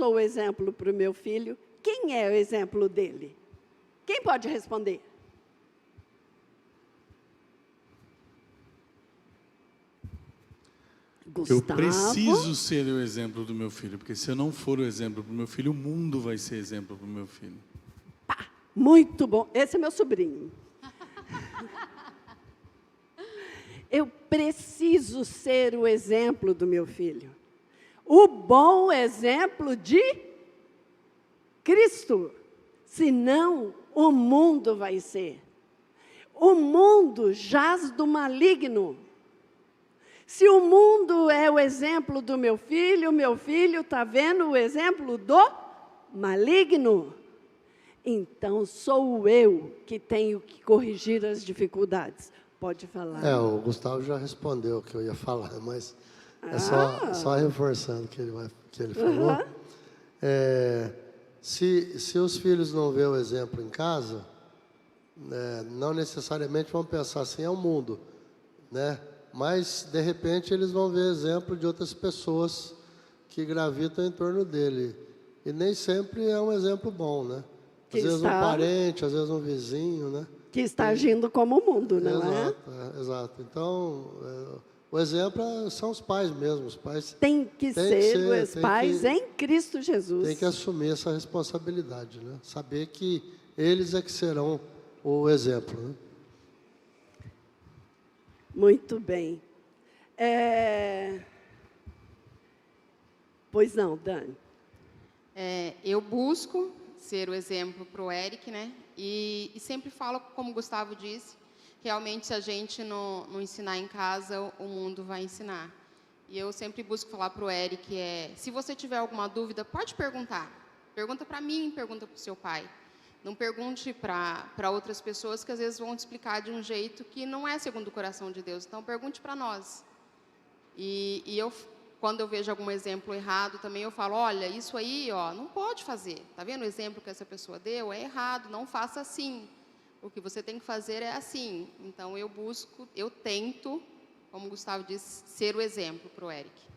sou o exemplo para o meu filho, quem é o exemplo dele? Quem pode responder? Eu Gustavo. preciso ser o exemplo do meu filho, porque se eu não for o exemplo para o meu filho, o mundo vai ser exemplo para o meu filho. Pá, muito bom. Esse é meu sobrinho. Eu preciso ser o exemplo do meu filho. O bom exemplo de Cristo. Senão, o mundo vai ser. O mundo jaz do maligno. Se o mundo é o exemplo do meu filho está vendo o exemplo do maligno. Então, sou eu que tenho que corrigir as dificuldades. Pode falar. O Gustavo já respondeu o que eu ia falar, mas é só reforçando o que ele falou. Se os filhos não vêem o exemplo em casa, não necessariamente vão pensar assim, é o mundo, né? Mas, de repente, eles vão ver exemplo de outras pessoas que gravitam em torno dele. E nem sempre é um exemplo bom, né? Às vezes um parente, às vezes um vizinho, né? Que está agindo como o mundo, não é? Exato. Então, o exemplo são os pais mesmo. Os pais tem que ser os pais em Cristo Jesus. Tem que assumir essa responsabilidade, né? Saber que eles é que serão o exemplo, né? Muito bem. Pois não, Dani. Eu busco ser o exemplo para o Eric, né? E sempre falo, como o Gustavo disse, realmente se a gente não ensinar em casa, o mundo vai ensinar. E eu sempre busco falar para o Eric, se você tiver alguma dúvida, pode perguntar. Pergunta para mim, pergunta para o seu pai. Não pergunte para outras pessoas que às vezes vão te explicar de um jeito que não é segundo o coração de Deus. Então, pergunte para nós. E eu, quando eu vejo algum exemplo errado, também eu falo, olha, isso aí, não pode fazer. Está vendo o exemplo que essa pessoa deu? É errado, não faça assim. O que você tem que fazer é assim. Então, eu tento, como o Gustavo disse, ser o exemplo para o Eric.